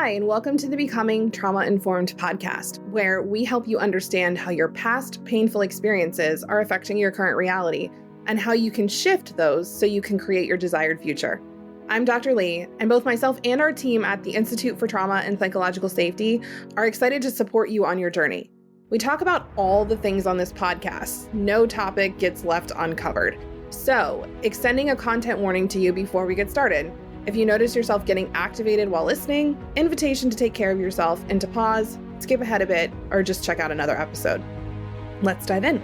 Hi, and welcome to the Becoming Trauma-Informed podcast, where we help you understand how your past painful experiences are affecting your current reality and how you can shift those so you can create your desired future. I'm Dr. Lee, and both myself and our team at the Institute for Trauma and Psychological Safety are excited to support you on your journey. We talk about all the things on this podcast. No topic gets left uncovered. So, extending a content warning to you before we get started. If you notice yourself getting activated while listening, invitation to take care of yourself and to pause, skip ahead a bit, or just check out another episode. Let's dive in.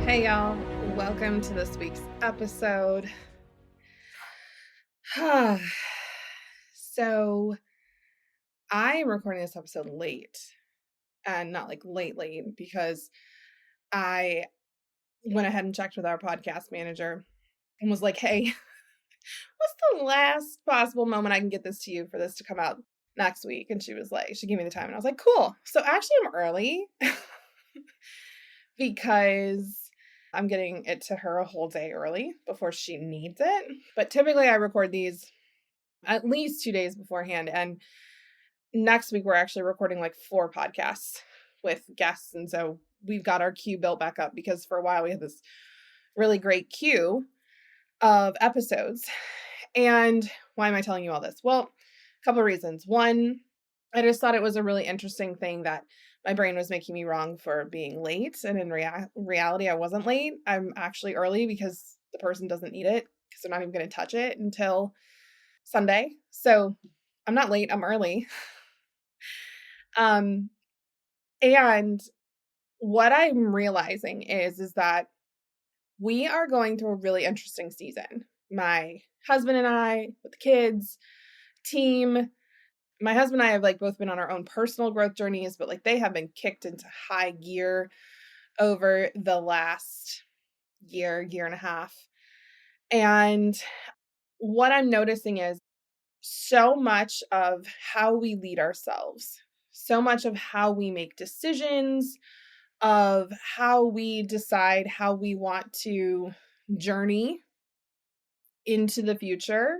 Hey y'all, welcome to this week's episode. So I am recording this episode late, and not like late, because I went ahead and checked with our podcast manager and was like, hey, what's the last possible moment I can get this to you for this to come out next week? And she was like, she gave me the time, and I was like, cool. So actually I'm early because I'm getting it to her a whole day early before she needs it. But typically I record these at least 2 days beforehand. And next week we're actually recording like 4 podcasts with guests. And so we've got our queue built back up because for a while we had this really great queue of episodes. And why am I telling you all this? Well, a couple of reasons. One, I just thought it was a really interesting thing that my brain was making me wrong for being late. And in reality, I wasn't late. I'm actually early because the person doesn't need it because they're not even going to touch it until Sunday. So I'm not late. I'm early. And what I'm realizing is that we are going through a really interesting season. My husband and I, with the kids, team. My husband and I have both been on our own personal growth journeys, but they have been kicked into high gear over the last year and a half. And what I'm noticing is so much of how we lead ourselves, so much of how we make decisions, of how we decide how we want to journey into the future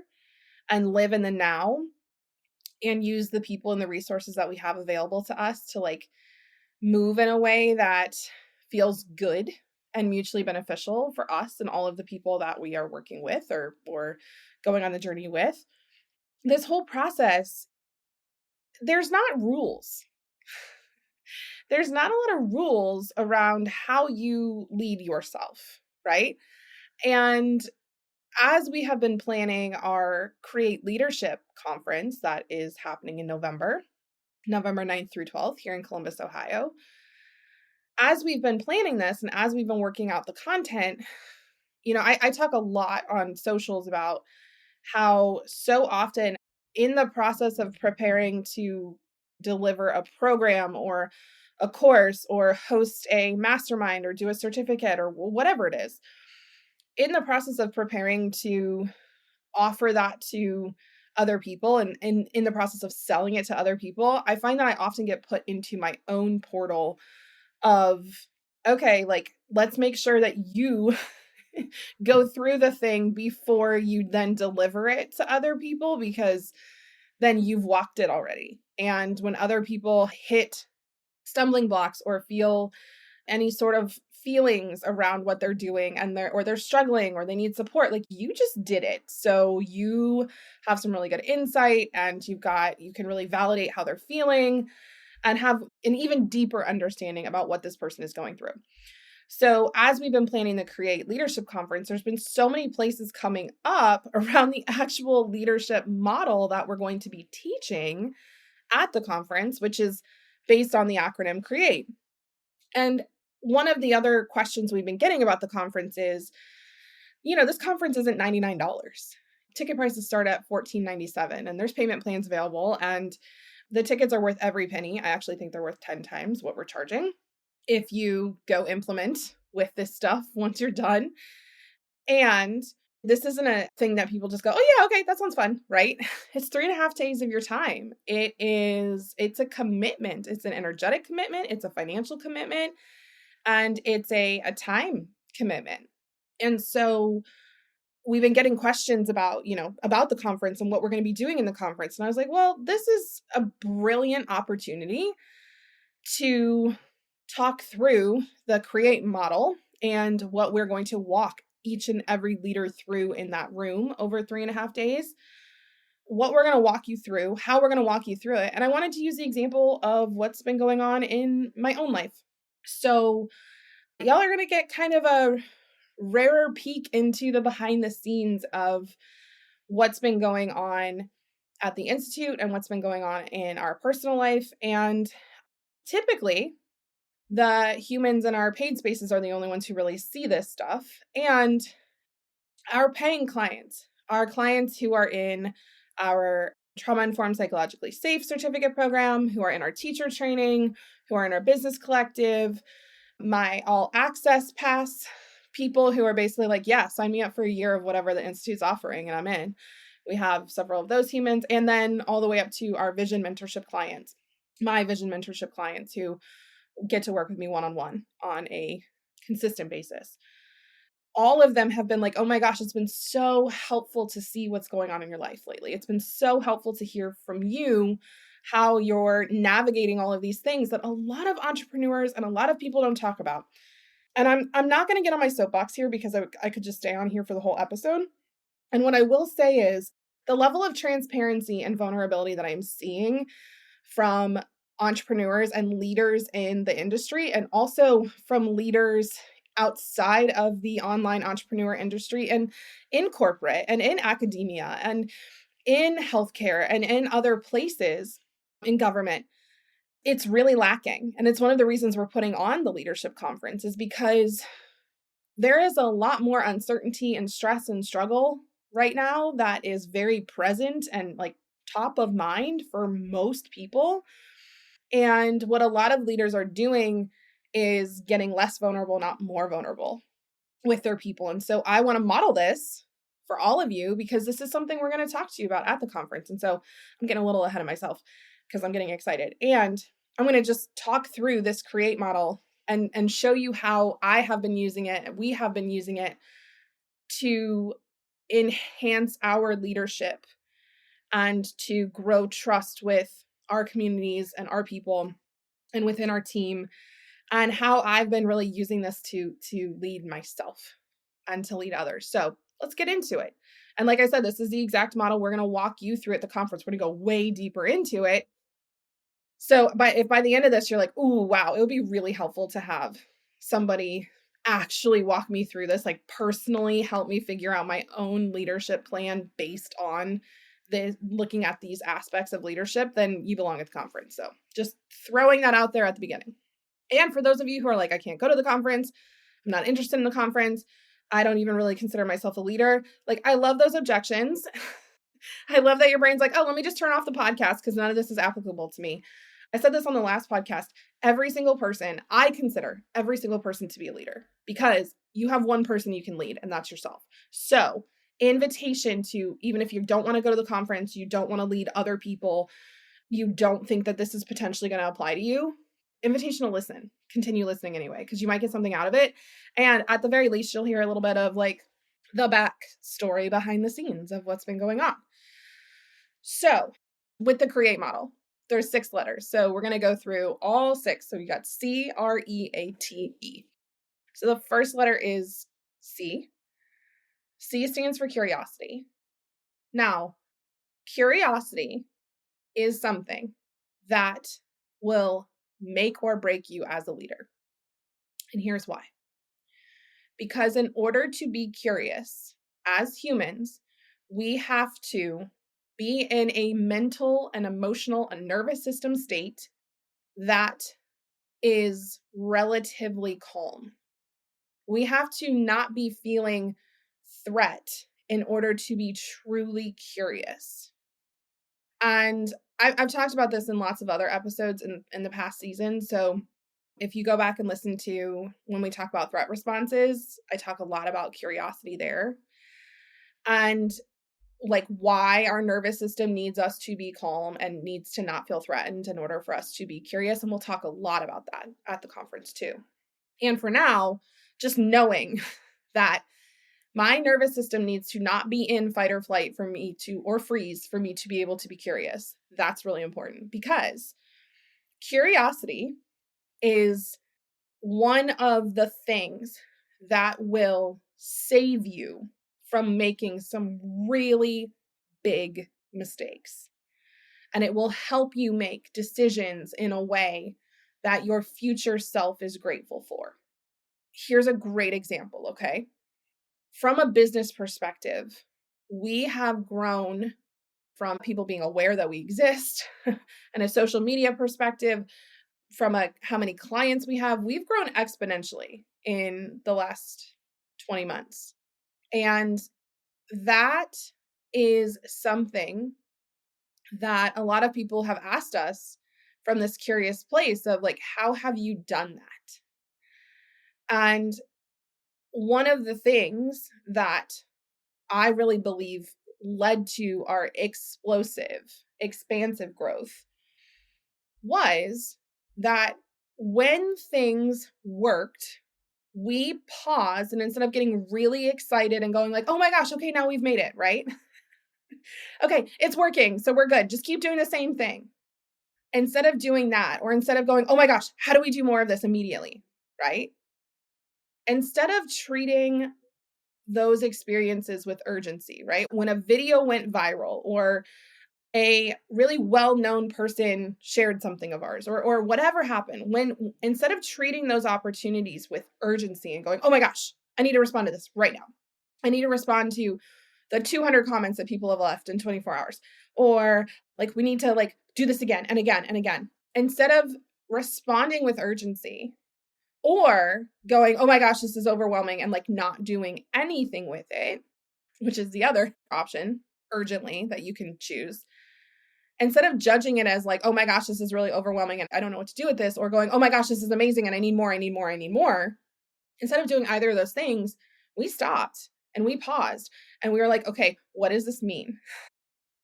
and live in the now and use the people and the resources that we have available to us to move in a way that feels good and mutually beneficial for us and all of the people that we are working with or going on the journey with. This whole process, there's not rules. There's not a lot of rules around how you lead yourself, right? And as we have been planning our C.R.E.A.T.E Leadership Conference that is happening in November 9th through 12th here in Columbus, Ohio, as we've been planning this and as we've been working out the content, I talk a lot on socials about how so often in the process of preparing to deliver a program or a course or host a mastermind or do a certificate or whatever it is, in the process of preparing to offer that to other people and in the process of selling it to other people, I find that I often get put into my own portal of, okay, let's make sure that you go through the thing before you then deliver it to other people, because then you've walked it already. And when other people hit stumbling blocks or feel any sort of feelings around what they're doing and they're struggling or they need support, you just did it. So you have some really good insight and you can really validate how they're feeling and have an even deeper understanding about what this person is going through. So as we've been planning the C.R.E.A.T.E Leadership Conference, there's been so many places coming up around the actual leadership model that we're going to be teaching at the conference, which is based on the acronym C.R.E.A.T.E. And one of the other questions we've been getting about the conference is, this conference isn't $99. Ticket prices start at $14.97, and there's payment plans available, and the tickets are worth every penny. I actually think they're worth 10 times what we're charging if you go implement with this stuff once you're done. And this isn't a thing that people just go, oh yeah, okay, that sounds fun, right? It's 3.5 days of your time. It's a commitment. It's an energetic commitment. It's a financial commitment. And it's a time commitment. And so we've been getting questions about, about the conference and what we're going to be doing in the conference. And I was like, well, this is a brilliant opportunity to talk through the C.R.E.A.T.E model and what we're going to walk each and every leader through in that room over 3.5 days, what we're going to walk you through, how we're going to walk you through it. And I wanted to use the example of what's been going on in my own life. So y'all are going to get kind of a rarer peek into the behind the scenes of what's been going on at the Institute and what's been going on in our personal life. And typically, the humans in our paid spaces are the only ones who really see this stuff. And our paying clients, our clients who are in our trauma-informed psychologically safe certificate program, who are in our teacher training, who are in our business collective, my all access pass people who are basically like, yeah, sign me up for a year of whatever the Institute's offering and I'm in. We have several of those humans, and then all the way up to our vision mentorship clients, my vision mentorship clients who get to work with me one-on-one on a consistent basis. All of them have been like, oh my gosh, it's been so helpful to see what's going on in your life lately. It's been so helpful to hear from you how you're navigating all of these things that a lot of entrepreneurs and a lot of people don't talk about. And I'm not going to get on my soapbox here because I could just stay on here for the whole episode. And what I will say is the level of transparency and vulnerability that I'm seeing from entrepreneurs and leaders in the industry, and also from leaders outside of the online entrepreneur industry and in corporate and in academia and in healthcare and in other places in government, it's really lacking. And it's one of the reasons we're putting on the leadership conference is because there is a lot more uncertainty and stress and struggle right now that is very present and like top of mind for most people. And what a lot of leaders are doing is getting less vulnerable, not more vulnerable with their people. And so I want to model this for all of you because this is something we're going to talk to you about at the conference. And so I'm getting a little ahead of myself because I'm getting excited. And I'm going to just talk through this C.R.E.A.T.E model and show you how I have been using it and we have been using it to enhance our leadership and to grow trust with our communities and our people and within our team, and how I've been really using this to lead myself and to lead others. So let's get into it. And like I said, this is the exact model we're going to walk you through at the conference. We're going to go way deeper into it. So if by the end of this, you're like, ooh, wow, it would be really helpful to have somebody actually walk me through this, like personally help me figure out my own leadership plan based on looking at these aspects of leadership, then you belong at the conference. So just throwing that out there at the beginning. And for those of you who are like, I can't go to the conference, I'm not interested in the conference, I don't even really consider myself a leader. Like, I love those objections. I love that your brain's like, oh, let me just turn off the podcast because none of this is applicable to me. I said this on the last podcast. I consider every single person to be a leader because you have one person you can lead, and that's yourself. So invitation to, even if you don't want to go to the conference, you don't want to lead other people, you don't think that this is potentially going to apply to you, invitation to listen, continue listening anyway, because you might get something out of it. And at the very least, you'll hear a little bit of like the back story behind the scenes of what's been going on. So with the C.R.E.A.T.E model, there's 6 letters. So we're going to go through all 6. So we got C.R.E.A.T.E. So the first letter is C. C stands for curiosity. Now, curiosity is something that will make or break you as a leader. And here's why. Because in order to be curious as humans, we have to be in a mental and emotional and nervous system state that is relatively calm. We have to not be feeling threat in order to be truly curious. And I've talked about this in lots of other episodes in the past season. So if you go back and listen to when we talk about threat responses, I talk a lot about curiosity there. And like why our nervous system needs us to be calm and needs to not feel threatened in order for us to be curious. And we'll talk a lot about that at the conference too. And for now, just knowing that My nervous system needs to not be in fight or flight for me to, or freeze for me to be able to be curious. That's really important because curiosity is one of the things that will save you from making some really big mistakes. And it will help you make decisions in a way that your future self is grateful for. Here's a great example, okay? From a business perspective, we have grown from people being aware that we exist and a social media perspective, from how many clients we have, we've grown exponentially in the last 20 months. And that is something that a lot of people have asked us from this curious place of like, how have you done that? And one of the things that I really believe led to our explosive, expansive growth was that when things worked, we paused, and instead of getting really excited and going like, oh my gosh, okay, now we've made it, right? Okay, it's working, so we're good. Just keep doing the same thing. Instead of doing that, or instead of going, oh my gosh, how do we do more of this immediately, right? Instead of treating those experiences with urgency, right? When a video went viral or a really well-known person shared something of ours or whatever happened, when instead of treating those opportunities with urgency and going, oh my gosh, I need to respond to this right now. I need to respond to the 200 comments that people have left in 24 hours. Or like, we need to like do this again and again and again. Instead of responding with urgency or going, oh my gosh, this is overwhelming, and like not doing anything with it, which is the other option, urgently, that you can choose. Instead of judging it as like, oh my gosh, this is really overwhelming and I don't know what to do with this, or going, oh my gosh, this is amazing and I need more, I need more, I need more. Instead of doing either of those things, we stopped and we paused and we were like, okay, what does this mean?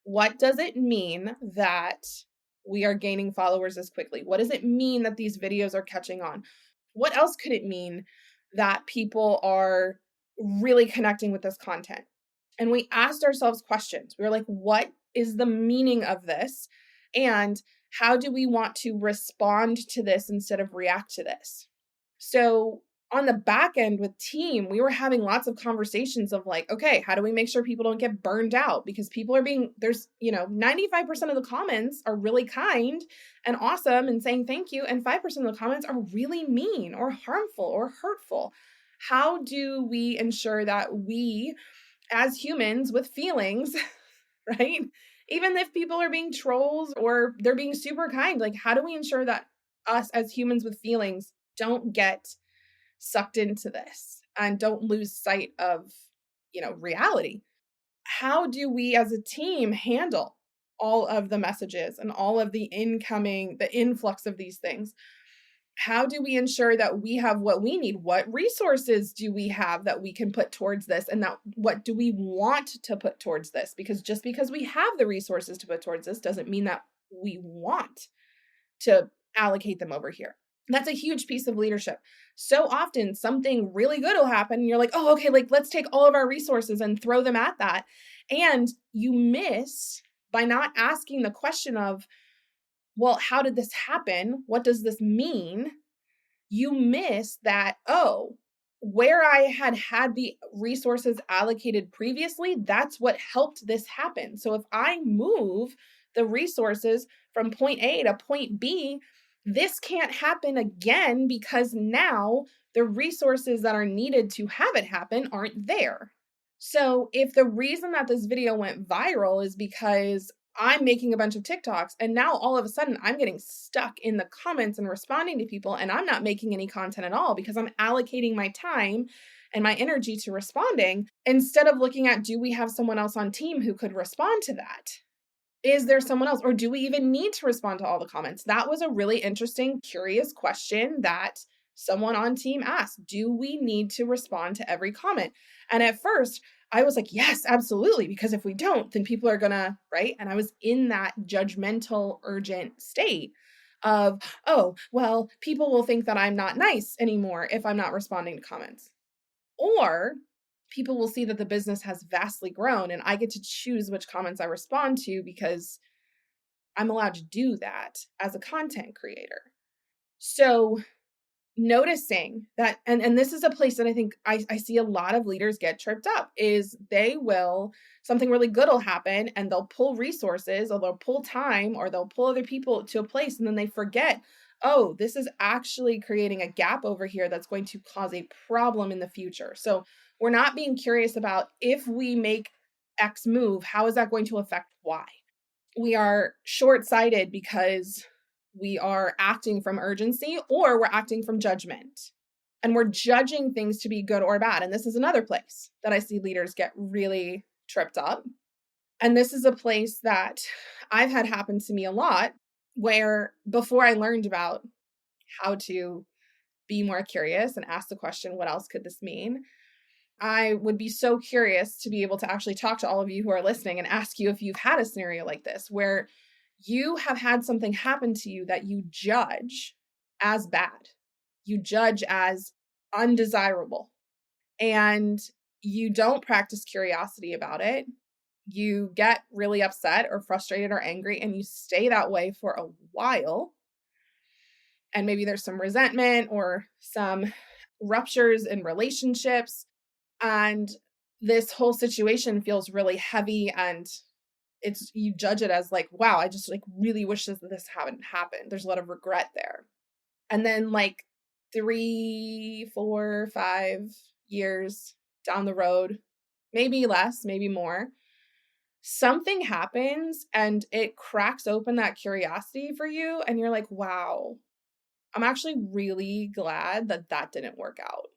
What does it mean that we are gaining followers as quickly? What does it mean that these videos are catching on? What else could it mean that people are really connecting with this content? And we asked ourselves questions. We were like, what is the meaning of this? And how do we want to respond to this instead of react to this? So on the back end with team, we were having lots of conversations of like, okay, how do we make sure people don't get burned out? Because people are there's, 95% of the comments are really kind and awesome and saying thank you. And 5% of the comments are really mean or harmful or hurtful. How do we ensure that we, as humans with feelings, right? Even if people are being trolls or they're being super kind, like how do we ensure that us as humans with feelings don't get sucked into this and don't lose sight of, reality? How do we as a team handle all of the messages and all of the influx of these things? How do we ensure that we have what we need? What resources do we have that we can put towards this? And that what do we want to put towards this? Because just because we have the resources to put towards this doesn't mean that we want to allocate them over here. That's a huge piece of leadership. So often something really good will happen and you're like, oh, okay, like let's take all of our resources and throw them at that. And you miss by not asking the question of, well, how did this happen? What does this mean? You miss that, oh, where I had the resources allocated previously, that's what helped this happen. So if I move the resources from point A to point B, this can't happen again because now the resources that are needed to have it happen aren't there. So if the reason that this video went viral is because I'm making a bunch of TikToks and now all of a sudden I'm getting stuck in the comments and responding to people and I'm not making any content at all because I'm allocating my time and my energy to responding instead of looking at, do we have someone else on team who could respond to that? Is there someone else, or do we even need to respond to all the comments? That was a really interesting, curious question that someone on team asked. Do we need to respond to every comment? And at first, I was like, yes, absolutely, because if we don't, then people are gonna, right? And I was in that judgmental, urgent state of, oh, well, people will think that I'm not nice anymore if I'm not responding to comments. Or people will see that the business has vastly grown, and I get to choose which comments I respond to because I'm allowed to do that as a content creator. So noticing that, and this is a place that I think I see a lot of leaders get tripped up, is something really good will happen and they'll pull resources or they'll pull time or they'll pull other people to a place, and then they forget, oh, this is actually creating a gap over here that's going to cause a problem in the future. So we're not being curious about, if we make X move, how is that going to affect Y? We are short-sighted because we are acting from urgency or we're acting from judgment. And we're judging things to be good or bad. And this is another place that I see leaders get really tripped up. And this is a place that I've had happen to me a lot, where before I learned about how to be more curious and ask the question, what else could this mean? I would be so curious to be able to actually talk to all of you who are listening and ask you if you've had a scenario like this, where you have had something happen to you that you judge as bad, you judge as undesirable, and you don't practice curiosity about it. You get really upset or frustrated or angry, and you stay that way for a while. And maybe there's some resentment or some ruptures in relationships. And this whole situation feels really heavy, and you judge it as like, wow, I just like really wish this hadn't happened. There's a lot of regret there. And then like 3, 4, 5 years down the road, maybe less, maybe more, something happens and it cracks open that curiosity for you. And you're like, wow, I'm actually really glad that didn't work out.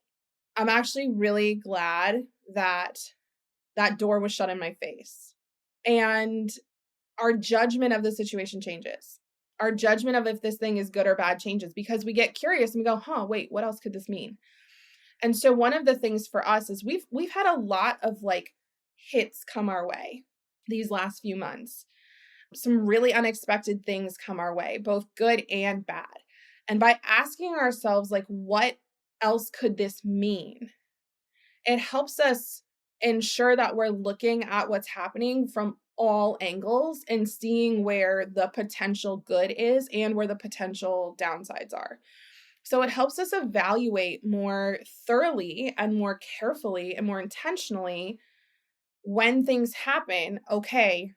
I'm actually really glad that door was shut in my face. And our judgment of the situation changes. Our judgment of if this thing is good or bad changes, because we get curious and we go, wait, what else could this mean? And so one of the things for us is we've had a lot of like hits come our way these last few months. Some really unexpected things come our way, both good and bad. And by asking ourselves, like, what else could this mean? It helps us ensure that we're looking at what's happening from all angles and seeing where the potential good is and where the potential downsides are. So it helps us evaluate more thoroughly and more carefully and more intentionally when things happen. Okay,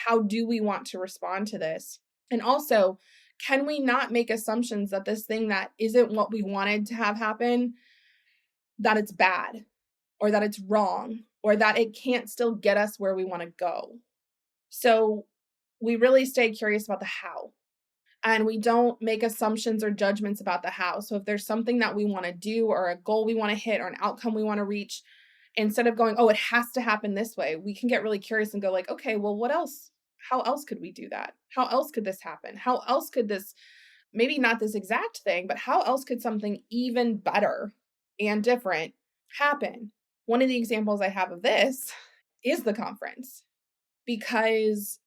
how do we want to respond to this? And also, can we not make assumptions that this thing that isn't what we wanted to have happen, that it's bad, or that it's wrong, or that it can't still get us where we want to go? So we really stay curious about the how, and we don't make assumptions or judgments about the how. So if there's something that we want to do or a goal we want to hit or an outcome we want to reach, instead of going, oh, it has to happen this way, we can get really curious and go like, okay, well, what else? How else could we do that? How else could this happen? How else could this, maybe not this exact thing, but how else could something even better and different happen? One of the examples I have of this is the conference, because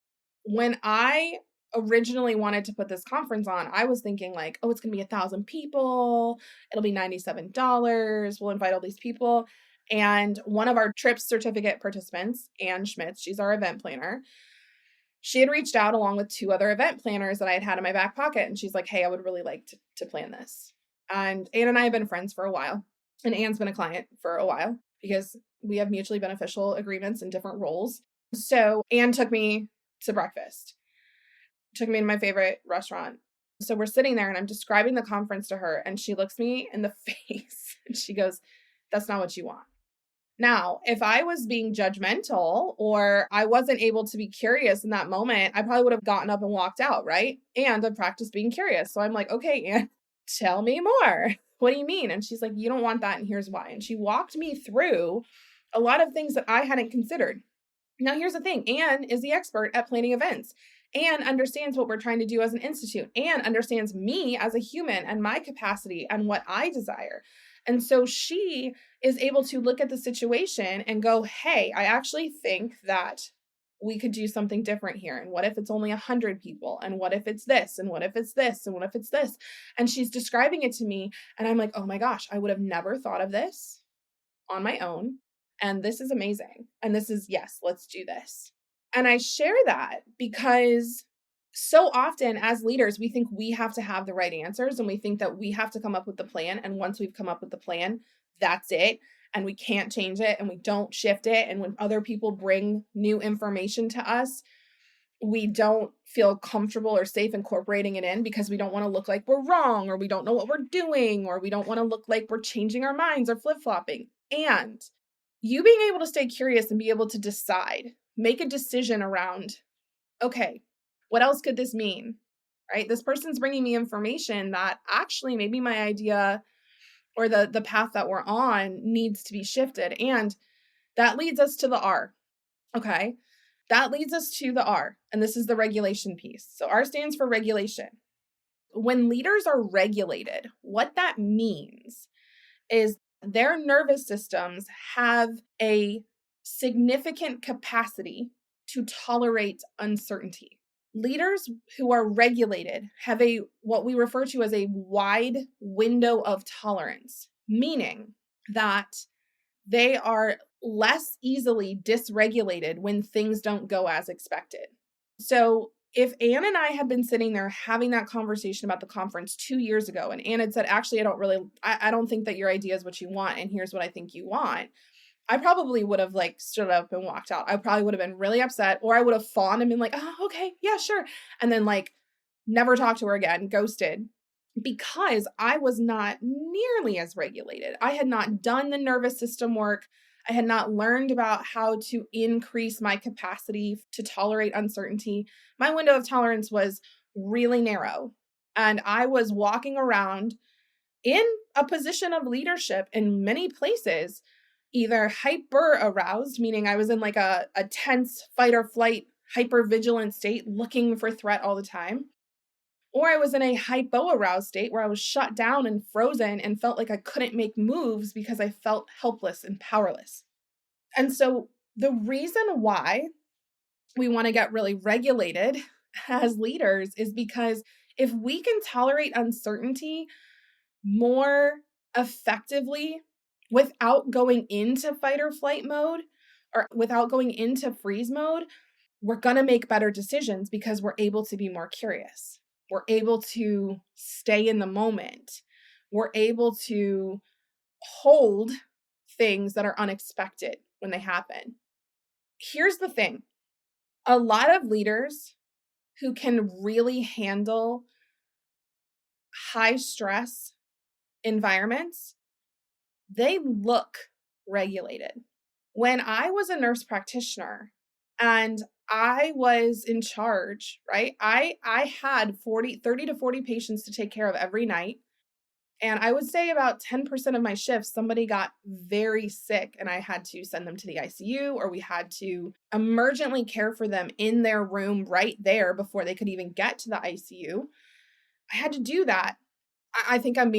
when I originally wanted to put this conference on, I was thinking like, oh, it's going to be 1,000 people. It'll be $97. We'll invite all these people. And one of our trip certificate participants, Ann Schmitz, she's our event planner, she had reached out along with 2 other event planners that I had in my back pocket. And she's like, hey, I would really like to plan this. And Ann and I have been friends for a while. And Ann's been a client for a while because we have mutually beneficial agreements in different roles. So Ann took me to breakfast, took me to my favorite restaurant. So we're sitting there and I'm describing the conference to her, and she looks me in the face and she goes, that's not what you want. Now, if I was being judgmental or I wasn't able to be curious in that moment, I probably would have gotten up and walked out, right? And I've practiced being curious. So I'm like, okay, Ann, tell me more. What do you mean? And she's like, you don't want that, and here's why. And she walked me through a lot of things that I hadn't considered. Now, here's the thing. Ann is the expert at planning events. Ann understands what we're trying to do as an institute. Ann understands me as a human and my capacity and what I desire. And so she is able to look at the situation and go, hey, I actually think that we could do something different here. And what if it's only 100 people? And what if it's this? And what if it's this? And what if it's this? And she's describing it to me. And I'm like, oh my gosh, I would have never thought of this on my own. and this is amazing. And this is, yes, let's do this. And I share that because so often as leaders, we think we have to have the right answers and we think that we have to come up with the plan. And once we've come up with the plan, that's it. And we can't change it and we don't shift it. And when other people bring new information to us, we don't feel comfortable or safe incorporating it in because we don't want to look like we're wrong, or we don't know what we're doing, or we don't want to look like we're changing our minds or flip-flopping. And you being able to stay curious and be able to decide, make a decision around, okay, what else could this mean? Right? This person's bringing me information that actually maybe my idea or the path that we're on needs to be shifted. And that leads us to the R. Okay. That leads us to the R, and this is the regulation piece. So R stands for regulation. When leaders are regulated, what that means is their nervous systems have a significant capacity to tolerate uncertainty. Leaders who are regulated have what we refer to as a wide window of tolerance, meaning that they are less easily dysregulated when things don't go as expected. So if Anne and I had been sitting there having that conversation about the conference 2 years ago, and Anne had said, actually, I don't think that your idea is what you want, and here's what I think you want, I probably would have stood up and walked out. I probably would have been really upset, or I would have fawned and been like, oh, okay, yeah, sure. And then never talked to her again, ghosted, because I was not nearly as regulated. I had not done the nervous system work. I had not learned about how to increase my capacity to tolerate uncertainty. My window of tolerance was really narrow. And I was walking around in a position of leadership in many places, either hyper aroused, meaning I was in a tense fight or flight, hyper vigilant state, looking for threat all the time. Or I was in a hypo-aroused state where I was shut down and frozen and felt like I couldn't make moves because I felt helpless and powerless. And so the reason why we want to get really regulated as leaders is because if we can tolerate uncertainty more effectively without going into fight or flight mode or without going into freeze mode, we're going to make better decisions because we're able to be more curious. We're able to stay in the moment. We're able to hold things that are unexpected when they happen. Here's the thing. A lot of leaders who can really handle high stress environments, they look regulated. When I was a nurse practitioner and I was in charge, right? I had 30 to 40 patients to take care of every night. And I would say about 10% of my shifts, somebody got very sick and I had to send them to the ICU, or we had to emergently care for them in their room right there before they could even get to the ICU. I had to do that. I think I'm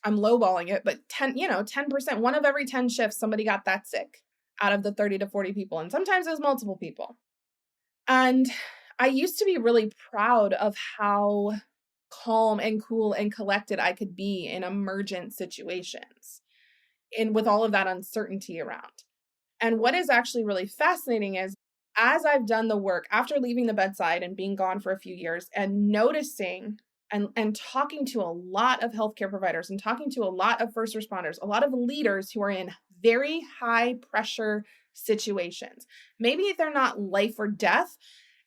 lowballing it, but 10%, one of every 10 shifts, somebody got that sick out of the 30 to 40 people. And sometimes it was multiple people. And I used to be really proud of how calm and cool and collected I could be in emergent situations and with all of that uncertainty around. And what is actually really fascinating is as I've done the work after leaving the bedside and being gone for a few years and noticing and talking to a lot of healthcare providers and talking to a lot of first responders, a lot of leaders who are in very high pressure situations. Maybe they're not life or death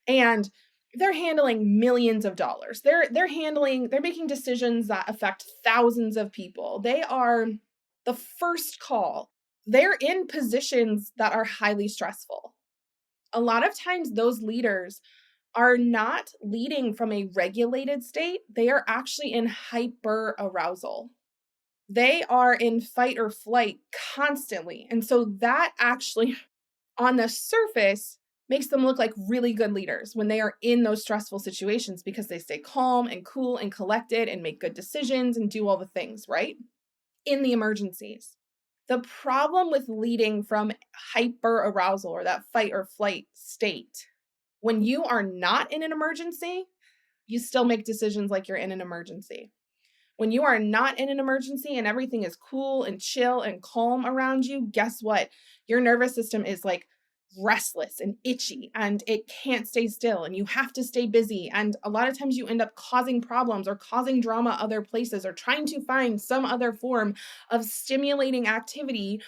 and they're handling millions of dollars. They're making decisions that affect thousands of people. They are the first call. They're in positions that are highly stressful. A lot of times those leaders are not leading from a regulated state. They are actually in hyper arousal. They are in fight or flight constantly. And so that actually, on the surface, makes them look like really good leaders when they are in those stressful situations because they stay calm and cool and collected and make good decisions and do all the things, right? In the emergencies. The problem with leading from hyper arousal or that fight or flight state, when you are not in an emergency, you still make decisions like you're in an emergency. When you are not in an emergency and everything is cool and chill and calm around you, guess what? Your nervous system is like restless and itchy and it can't stay still and you have to stay busy. And a lot of times you end up causing problems or causing drama other places or trying to find some other form of stimulating activity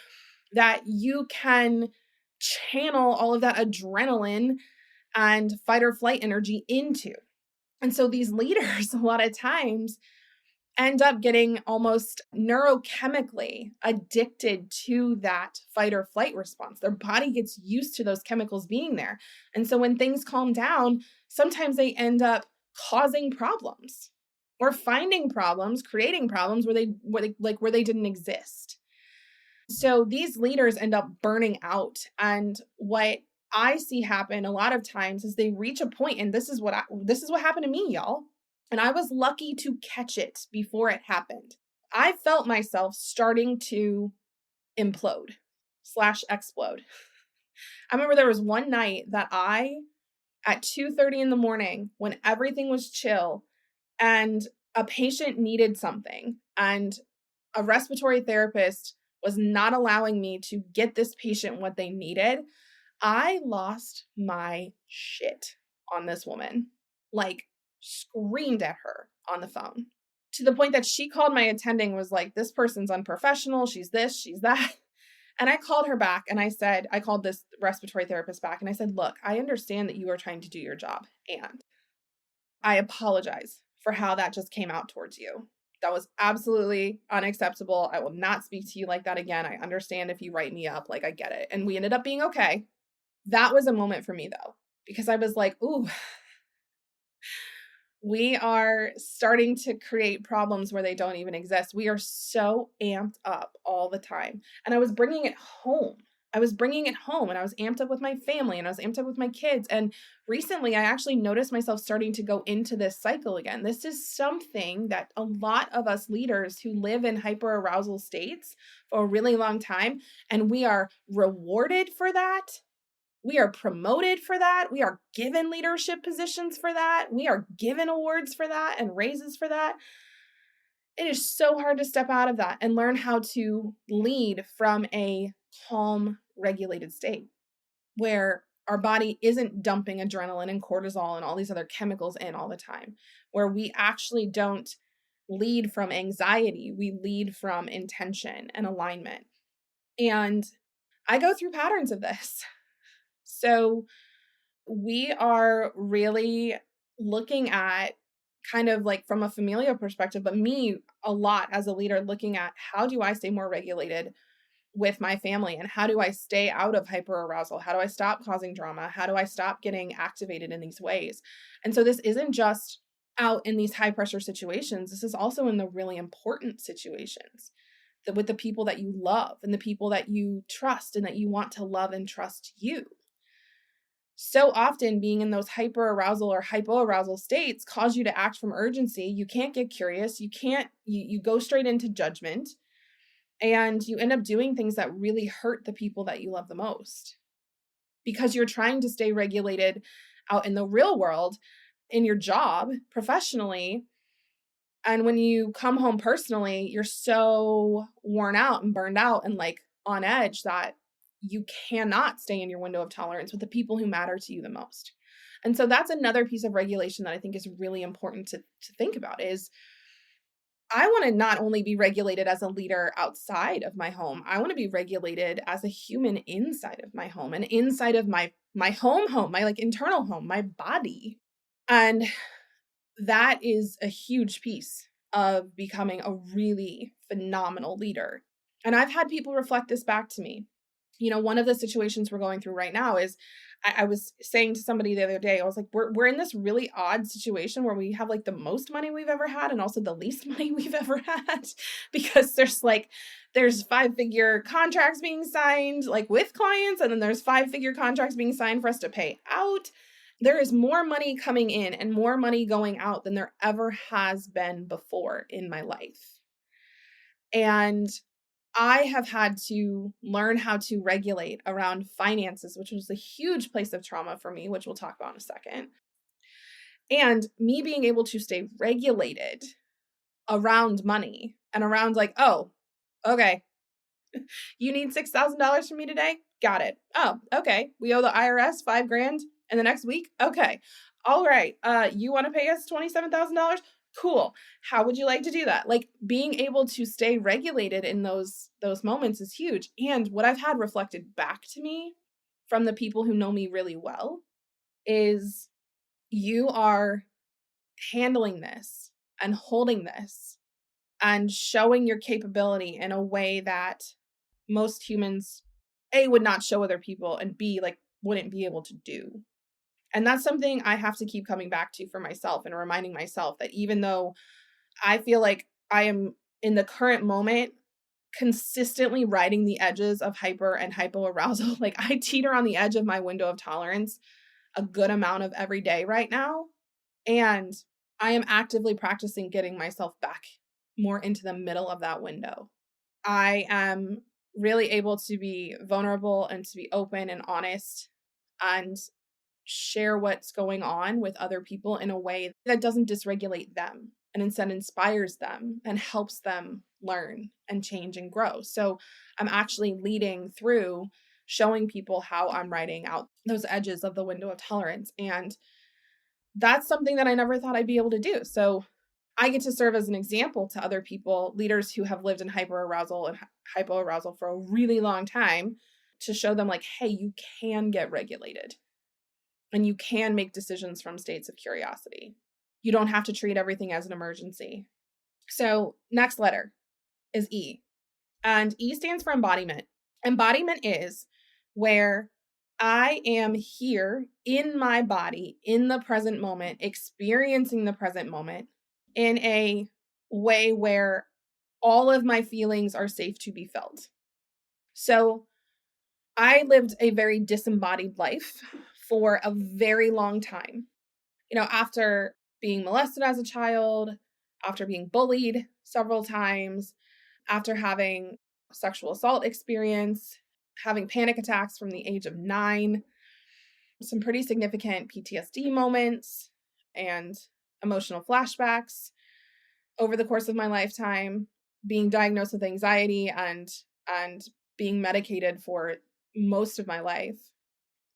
that you can channel all of that adrenaline and fight or flight energy into. And so these leaders, a lot of times, end up getting almost neurochemically addicted to that fight or flight response. Their body gets used to those chemicals being there. And so when things calm down, sometimes they end up causing problems or finding problems, creating problems where they didn't exist. So these leaders end up burning out. And what I see happen a lot of times is they reach a point, and this is what happened to me, y'all. And I was lucky to catch it before it happened. I felt myself starting to implode / explode. I remember there was one night that at 2:30 in the morning, when everything was chill and a patient needed something and a respiratory therapist was not allowing me to get this patient what they needed, I lost my shit on this woman. Like, screamed at her on the phone to the point that she called my attending, was like, this person's unprofessional. She's this, she's that. And I called her back and I called this respiratory therapist back and I said, look, I understand that you are trying to do your job and I apologize for how that just came out towards you. That was absolutely unacceptable. I will not speak to you like that again. I understand if you write me up, like I get it. And we ended up being okay. That was a moment for me though, because I was like, ooh, we are starting to create problems where they don't even exist. We are so amped up all the time. And I was bringing it home. And I was amped up with my family and I was amped up with my kids. And recently I actually noticed myself starting to go into this cycle again. This is something that a lot of us leaders who live in hyperarousal states for a really long time, and we are rewarded for that. We are promoted for that. We are given leadership positions for that. We are given awards for that and raises for that. It is so hard to step out of that and learn how to lead from a calm, regulated state where our body isn't dumping adrenaline and cortisol and all these other chemicals in all the time, where we actually don't lead from anxiety. We lead from intention and alignment. And I go through patterns of this. So we are really looking at kind of like from a familial perspective, but me a lot as a leader looking at how do I stay more regulated with my family and how do I stay out of hyperarousal? How do I stop causing drama? How do I stop getting activated in these ways? And so this isn't just out in these high pressure situations. This is also in the really important situations with the people that you love and the people that you trust and that you want to love and trust you. So often being in those hyperarousal or hypoarousal states cause you to act from urgency. You can't get curious. You go straight into judgment and you end up doing things that really hurt the people that you love the most because you're trying to stay regulated out in the real world, in your job, professionally. And when you come home personally, you're so worn out and burned out and like on edge that you cannot stay in your window of tolerance with the people who matter to you the most. And so that's another piece of regulation that I think is really important to think about is I want to not only be regulated as a leader outside of my home, I want to be regulated as a human inside of my home and inside of my home, my like internal home, my body. And that is a huge piece of becoming a really phenomenal leader. And I've had people reflect this back to me. You know, one of the situations we're going through right now is I was saying to somebody the other day, I was like, we're in this really odd situation where we have like the most money we've ever had and also the least money we've ever had because there's 5-figure contracts being signed like with clients. And then there's 5-figure contracts being signed for us to pay out. There is more money coming in and more money going out than there ever has been before in my life. And I have had to learn how to regulate around finances, which was a huge place of trauma for me, which we'll talk about in a second. And me being able to stay regulated around money and around like, oh, okay, you need $6,000 from me today? Got it. Oh, okay. We owe the IRS $5,000 in the next week? Okay. All right. You want to pay us $27,000? Cool. How would you like to do that? Like being able to stay regulated in those moments is huge. And what I've had reflected back to me from the people who know me really well is you are handling this and holding this and showing your capability in a way that most humans, A, would not show other people, and B, like wouldn't be able to do. And that's something I have to keep coming back to for myself and reminding myself that even though I feel like I am in the current moment consistently riding the edges of hyper and hypoarousal, like I teeter on the edge of my window of tolerance a good amount of every day right now. And I am actively practicing getting myself back more into the middle of that window. I am really able to be vulnerable and to be open and honest and share what's going on with other people in a way that doesn't dysregulate them and instead inspires them and helps them learn and change and grow. So I'm actually leading through showing people how I'm riding out those edges of the window of tolerance. And that's something that I never thought I'd be able to do. So I get to serve as an example to other people, leaders who have lived in hyperarousal and hypoarousal for a really long time, to show them like, hey, you can get regulated and you can make decisions from states of curiosity. You don't have to treat everything as an emergency. So next letter is E, and E stands for embodiment. Embodiment is where I am here in my body, in the present moment, experiencing the present moment in a way where all of my feelings are safe to be felt. So I lived a very disembodied life for a very long time. You know, after being molested as a child, after being bullied several times, after having sexual assault experience, having panic attacks from the age of 9, some pretty significant PTSD moments and emotional flashbacks over the course of my lifetime, being diagnosed with anxiety and being medicated for most of my life,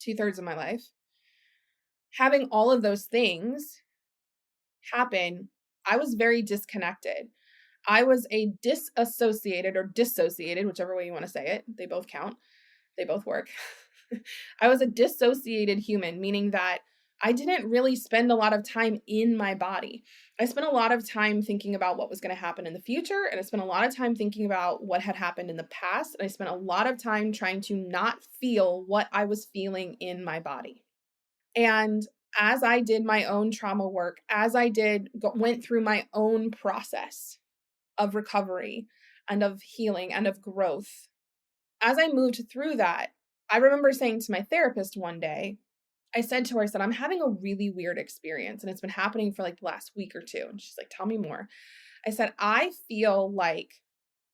2/3 of my life. Having all of those things happen, I was very disconnected. I was a disassociated or dissociated, whichever way you want to say it. They both count. They both work. I was a dissociated human, meaning that I didn't really spend a lot of time in my body. I spent a lot of time thinking about what was going to happen in the future, and I spent a lot of time thinking about what had happened in the past, and I spent a lot of time trying to not feel what I was feeling in my body. And as I did my own trauma work, as I went through my own process of recovery and of healing and of growth, as I moved through that, I remember saying to my therapist one day, I said, I'm having a really weird experience and it's been happening for like the last week or two. And she's like, tell me more. I said, I feel like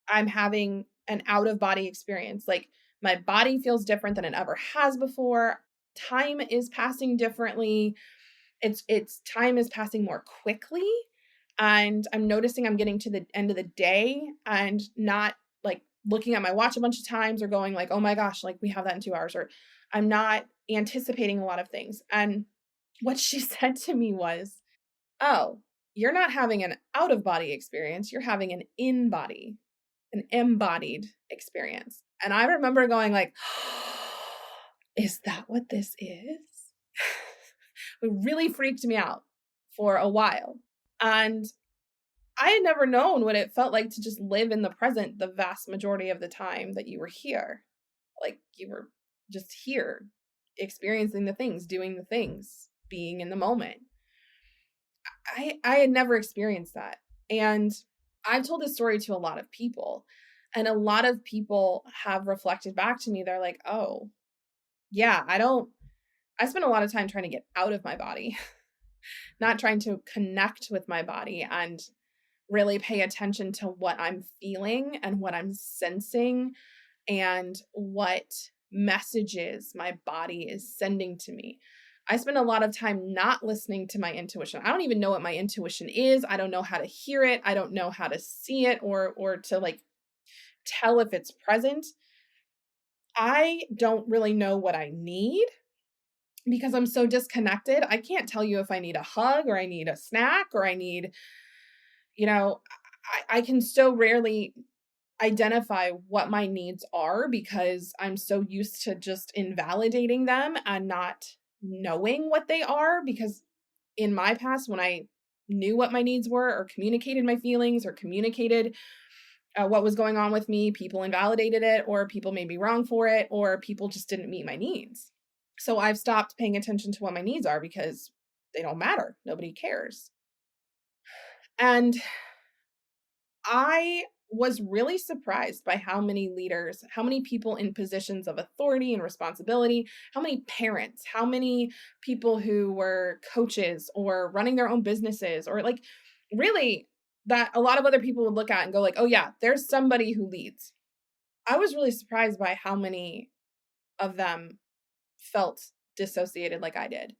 I'm having an out of body experience. Like my body feels different than it ever has before. Time is passing differently. It's time is passing more quickly. And I'm noticing I'm getting to the end of the day and not like looking at my watch a bunch of times or going like, oh my gosh, like we have that in 2 hours, or I'm not anticipating a lot of things. And what she said to me was, oh, you're not having an out of body experience. You're having an an embodied experience. And I remember going like, is that what this is? It really freaked me out for a while. And I had never known what it felt like to just live in the present the vast majority of the time that you were here. Like you were just here, experiencing the things, doing the things, being in the moment. I had never experienced that. And I've told this story to a lot of people, and a lot of people have reflected back to me. They're like, oh, yeah, I spend a lot of time trying to get out of my body, not trying to connect with my body and really pay attention to what I'm feeling and what I'm sensing and what messages my body is sending to me. I spend a lot of time not listening to my intuition. I don't even know what my intuition is. I don't know how to hear it. I don't know how to see it or to like tell if it's present. I don't really know what I need because I'm so disconnected. I can't tell you if I need a hug or I need a snack or I need, you know, I can so rarely identify what my needs are because I'm so used to just invalidating them and not knowing what they are. Because in my past, when I knew what my needs were or communicated my feelings or communicated what was going on with me, people invalidated it or people made me wrong for it or people just didn't meet my needs. So I've stopped paying attention to what my needs are because they don't matter. Nobody cares. And I was really surprised by how many leaders, how many people in positions of authority and responsibility, how many parents, how many people who were coaches or running their own businesses, or like really that a lot of other people would look at and go like, oh yeah, there's somebody who leads. I was really surprised by how many of them felt dissociated like I did,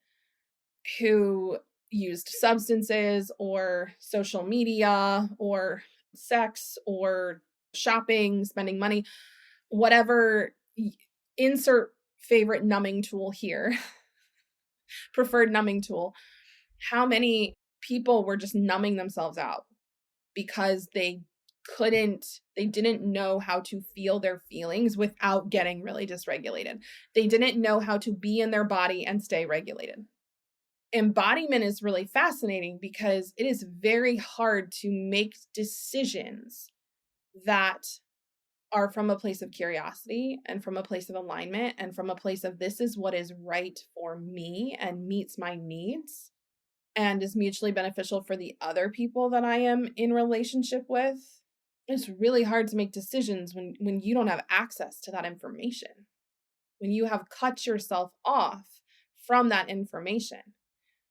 who used substances or social media or sex or shopping, spending money, whatever, insert favorite numbing tool here, preferred numbing tool. How many people were just numbing themselves out because they didn't know how to feel their feelings without getting really dysregulated. They didn't know how to be in their body and stay regulated. Embodiment is really fascinating because it is very hard to make decisions that are from a place of curiosity and from a place of alignment and from a place of this is what is right for me and meets my needs and is mutually beneficial for the other people that I am in relationship with. It's really hard to make decisions when you don't have access to that information, when you have cut yourself off from that information.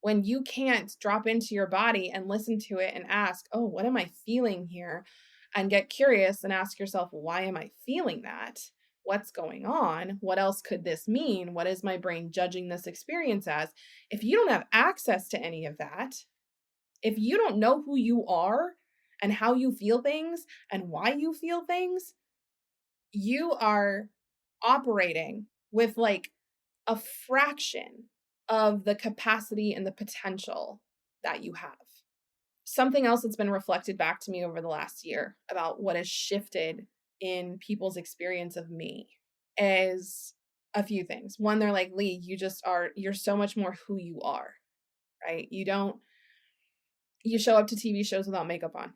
When you can't drop into your body and listen to it and ask, oh, what am I feeling here? And get curious and ask yourself, why am I feeling that? What's going on? What else could this mean? What is my brain judging this experience as? If you don't have access to any of that, if you don't know who you are and how you feel things and why you feel things, you are operating with like a fraction of the capacity and the potential that you have. Something else that's been reflected back to me over the last year about what has shifted in people's experience of me is a few things. One, they're like, Lee, you're so much more who you are, right? You show up to TV shows without makeup on.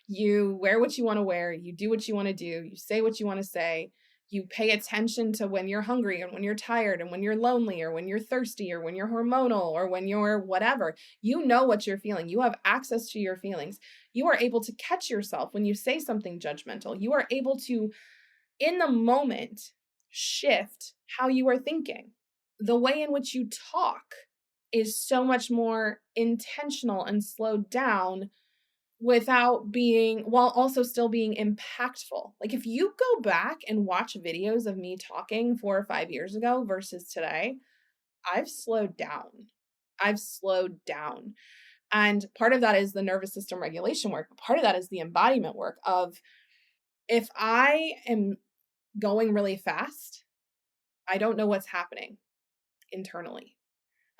You wear what you want to wear. You do what you want to do. You say what you want to say. You pay attention to when you're hungry and when you're tired and when you're lonely or when you're thirsty or when you're hormonal or when you're whatever. You know what you're feeling. You have access to your feelings. You are able to catch yourself when you say something judgmental. You are able to, in the moment, shift how you are thinking. The way in which you talk is so much more intentional and slowed down while also still being impactful. Like if you go back and watch videos of me talking 4 or 5 years ago versus today, I've slowed down. And part of that is the nervous system regulation work. Part of that is the embodiment work of if I am going really fast, I don't know what's happening internally.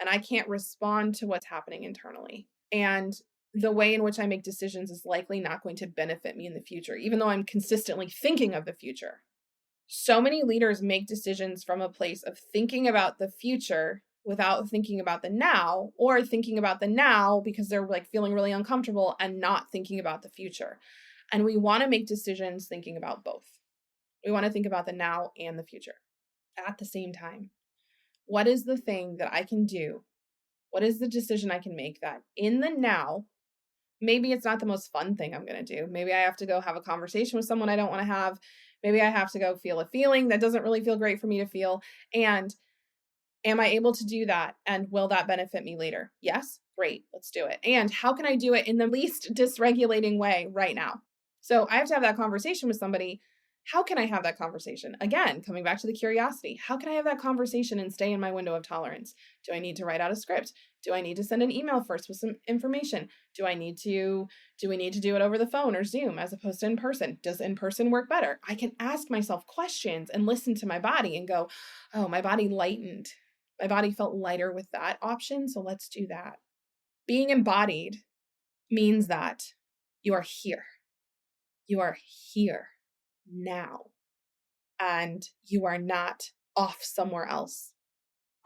And I can't respond to what's happening internally. And the way in which I make decisions is likely not going to benefit me in the future, even though I'm consistently thinking of the future. So many leaders make decisions from a place of thinking about the future without thinking about the now, or thinking about the now because they're like feeling really uncomfortable and not thinking about the future. And we want to make decisions thinking about both. We want to think about the now and the future at the same time. What is the thing that I can do? What is the decision I can make that in the now, maybe it's not the most fun thing I'm going to do. Maybe I have to go have a conversation with someone I don't want to have. Maybe I have to go feel a feeling that doesn't really feel great for me to feel. And am I able to do that? And will that benefit me later? Yes. Great. Let's do it. And how can I do it in the least dysregulating way right now? So I have to have that conversation with somebody. How can I have that conversation? Again, coming back to the curiosity, how can I have that conversation and stay in my window of tolerance? Do I need to write out a script? Do I need to send an email first with some information? Do we need to do it over the phone or Zoom as opposed to in person? Does in person work better? I can ask myself questions and listen to my body and go, oh, my body lightened. My body felt lighter with that option, so let's do that. Being embodied means that you are here. You are here now. And you are not off somewhere else.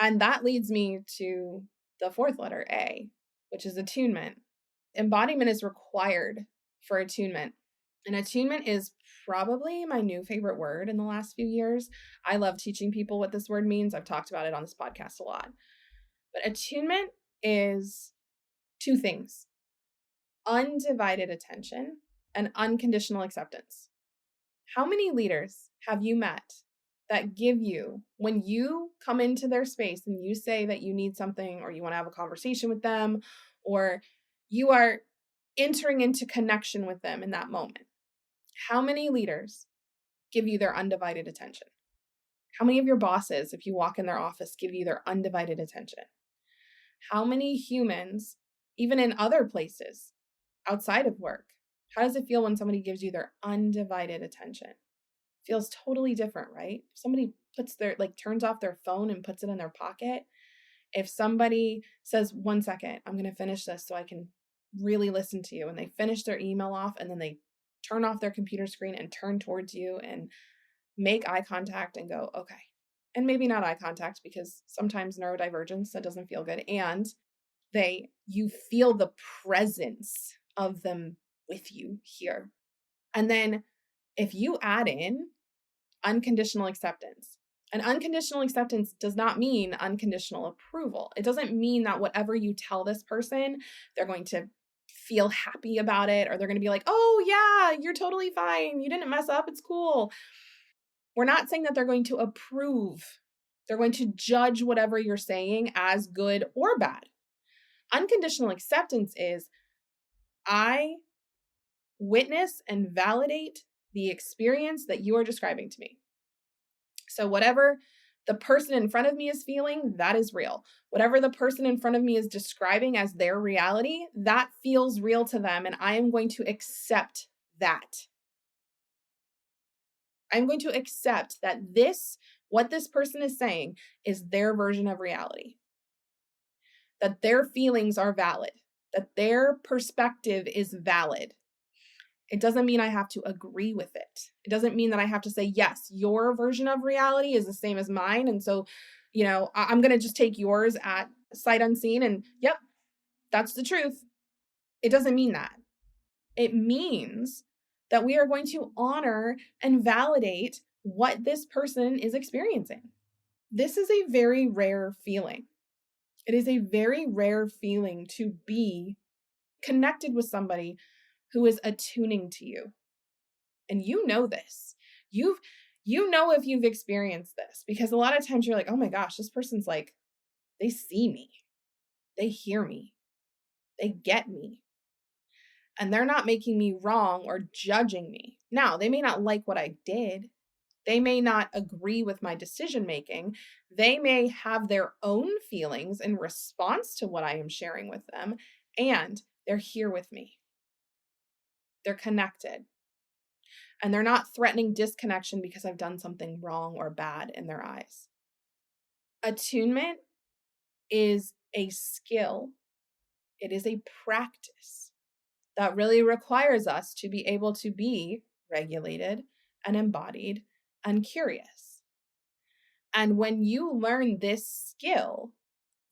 And that leads me to the fourth letter, A, which is attunement. Embodiment is required for attunement. And attunement is probably my new favorite word in the last few years. I love teaching people what this word means. I've talked about it on this podcast a lot. But attunement is two things: undivided attention and unconditional acceptance. How many leaders have you met that give you, when you come into their space and you say that you need something or you want to have a conversation with them, or you are entering into connection with them in that moment? How many leaders give you their undivided attention? How many of your bosses, if you walk in their office, give you their undivided attention? How many humans, even in other places outside of work, how does it feel when somebody gives you their undivided attention? It feels totally different, right? If somebody turns off their phone and puts it in their pocket, if somebody says, 1 second, I'm going to finish this so I can really listen to you, and they finish their email off and then they turn off their computer screen and turn towards you and make eye contact and go, okay. And maybe not eye contact, because sometimes neurodivergence, that doesn't feel good. And you feel the presence of them with you here. And then if you add in unconditional acceptance, and unconditional acceptance does not mean unconditional approval. It doesn't mean that whatever you tell this person, they're going to feel happy about it, or they're going to be like, oh yeah, you're totally fine. You didn't mess up. It's cool. We're not saying that they're going to approve. They're going to judge whatever you're saying as good or bad. Unconditional acceptance is, I witness and validate the experience that you are describing to me. So whatever the person in front of me is feeling, that is real. Whatever the person in front of me is describing as their reality, that feels real to them, and I am going to accept that. I'm going to accept that what this person is saying is their version of reality. That their feelings are valid. That their perspective is valid. It doesn't mean I have to agree with it. It doesn't mean that I have to say, yes, your version of reality is the same as mine. And so, I'm going to just take yours at sight unseen and, yep, that's the truth. It doesn't mean that. It means that we are going to honor and validate what this person is experiencing. This is a very rare feeling. It is a very rare feeling to be connected with somebody who is attuning to you. And you know this. You know if you've experienced this, because a lot of times you're like, oh my gosh, this person's like, they see me. They hear me. They get me. And they're not making me wrong or judging me. Now, they may not like what I did. They may not agree with my decision making. They may have their own feelings in response to what I am sharing with them. And they're here with me. They're connected. And they're not threatening disconnection because I've done something wrong or bad in their eyes. Attunement is a skill. It is a practice that really requires us to be able to be regulated and embodied and curious. And when you learn this skill,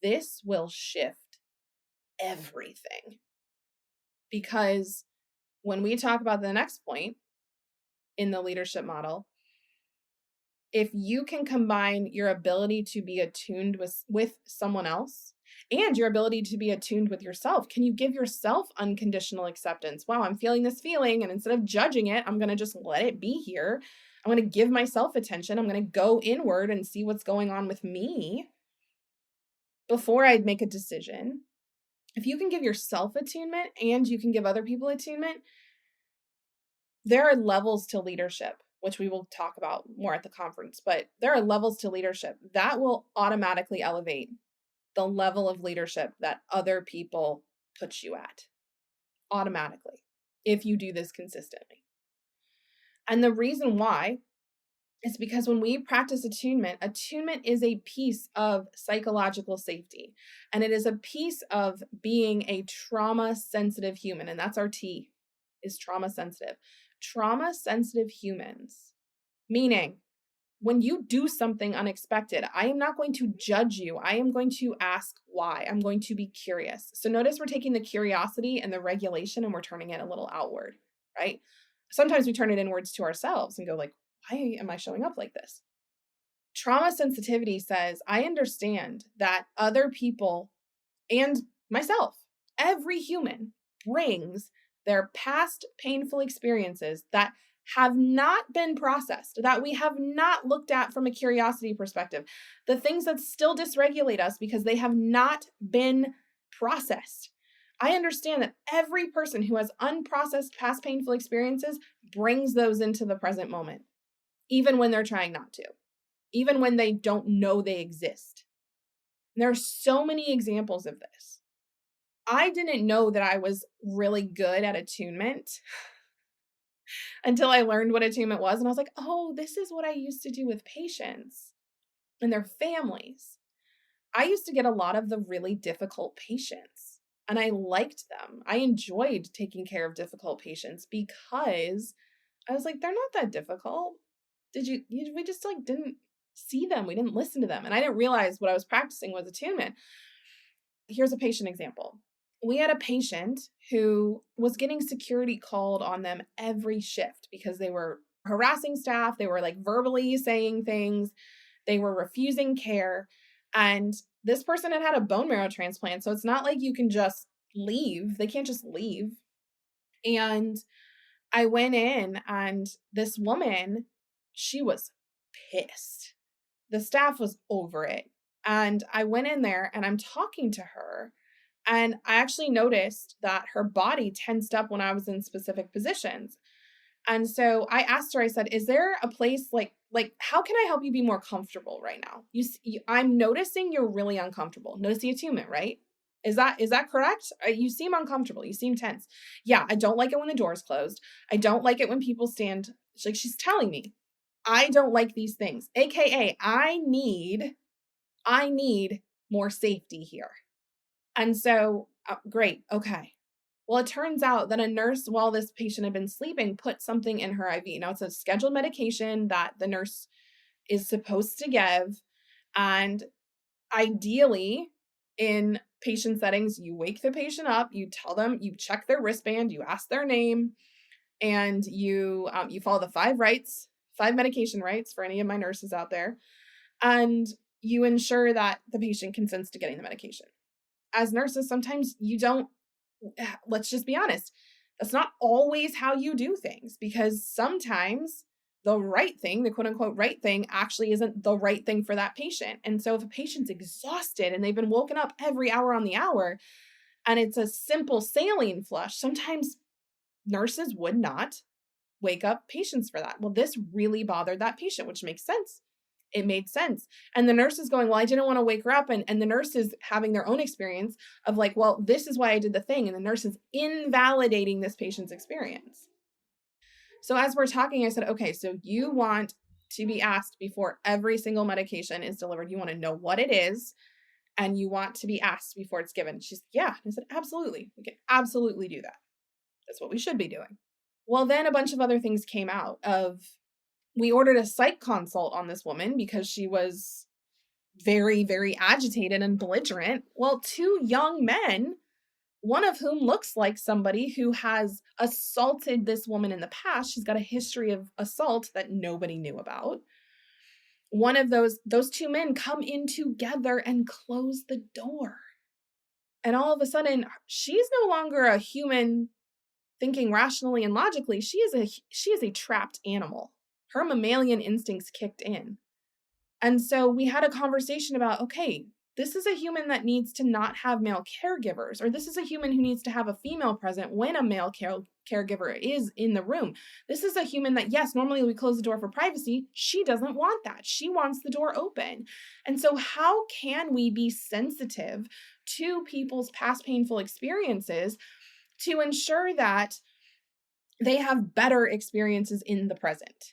this will shift everything. Because when we talk about the next point in the leadership model, if you can combine your ability to be attuned with someone else and your ability to be attuned with yourself, can you give yourself unconditional acceptance? Wow, I'm feeling this feeling, and instead of judging it, I'm going to just let it be here. I'm going to give myself attention. I'm going to go inward and see what's going on with me before I make a decision. If you can give yourself attunement and you can give other people attunement, there are levels to leadership. which we will talk about more at the conference, but there are levels to leadership that will automatically elevate the level of leadership that other people put you at automatically if you do this consistently. And the reason why is because when we practice attunement, attunement is a piece of psychological safety, and it is a piece of being a trauma-sensitive human, and that's our T, is trauma-sensitive. Trauma-sensitive humans, meaning when you do something unexpected, I am not going to judge you. I am going to ask why. I'm going to be curious. So notice we're taking the curiosity and the regulation and we're turning it a little outward, right? Sometimes we turn it inwards to ourselves and go like, why am I showing up like this? Trauma sensitivity says, I understand that other people and myself, every human brings their past painful experiences that have not been processed, that we have not looked at from a curiosity perspective, the things that still dysregulate us because they have not been processed. I understand that every person who has unprocessed past painful experiences brings those into the present moment, even when they're trying not to, even when they don't know they exist. There are so many examples of this. I didn't know that I was really good at attunement until I learned what attunement was. And I was like, oh, this is what I used to do with patients and their families. I used to get a lot of the really difficult patients, and I liked them. I enjoyed taking care of difficult patients because I was like, they're not that difficult. We just like didn't see them. We didn't listen to them. And I didn't realize what I was practicing was attunement. Here's a patient example. We had a patient who was getting security called on them every shift because they were harassing staff. They were like verbally saying things. They were refusing care. And this person had a bone marrow transplant. So it's not like you can just leave. They can't just leave. And I went in and this woman, she was pissed. The staff was over it. And I went in there and I'm talking to her. And I actually noticed that her body tensed up when I was in specific positions. And so I asked her, I said, is there a place like how can I help you be more comfortable right now? I'm noticing you're really uncomfortable. Notice the attunement, right? Is that correct? You seem uncomfortable. You seem tense. Yeah, I don't like it when the door is closed. I don't like it when people stand. She's telling me, I don't like these things. AKA, I need more safety here. And so, great. Okay. Well, it turns out that a nurse, while this patient had been sleeping, put something in her IV. Now, it's a scheduled medication that the nurse is supposed to give. And ideally, in patient settings, you wake the patient up, you tell them, you check their wristband, you ask their name, and you follow the 5 medication rights for any of my nurses out there, and you ensure that the patient consents to getting the medication. As nurses, sometimes you don't, let's just be honest, that's not always how you do things, because sometimes the right thing, the quote unquote right thing, actually isn't the right thing for that patient. And so if a patient's exhausted and they've been woken up every hour on the hour and it's a simple saline flush, sometimes nurses would not wake up patients for that. Well, this really bothered that patient, which makes sense. It made sense. And the nurse is going, well, I didn't want to wake her up. And the nurse is having their own experience of like, well, this is why I did the thing. And the nurse is invalidating this patient's experience. So as we're talking, I said, okay, so you want to be asked before every single medication is delivered. You want to know what it is, and you want to be asked before it's given. She's, yeah. I said, absolutely. We can absolutely do that. That's what we should be doing. Well, then a bunch of other things came out of, we ordered a psych consult on this woman because she was very, very agitated and belligerent. Well, 2 young men, one of whom looks like somebody who has assaulted this woman in the past. She's got a history of assault that nobody knew about. One of those 2 men come in together and close the door. And all of a sudden, she's no longer a human thinking rationally and logically. She is a trapped animal. Her mammalian instincts kicked in. And so we had a conversation about, okay, This is a human that needs to not have male caregivers, or this is a human who needs to have a female present when a male caregiver is in the room. This is a human that, yes, normally we close the door for privacy. She doesn't want that. She wants the door open. And so how can we be sensitive to people's past painful experiences to ensure that they have better experiences in the present?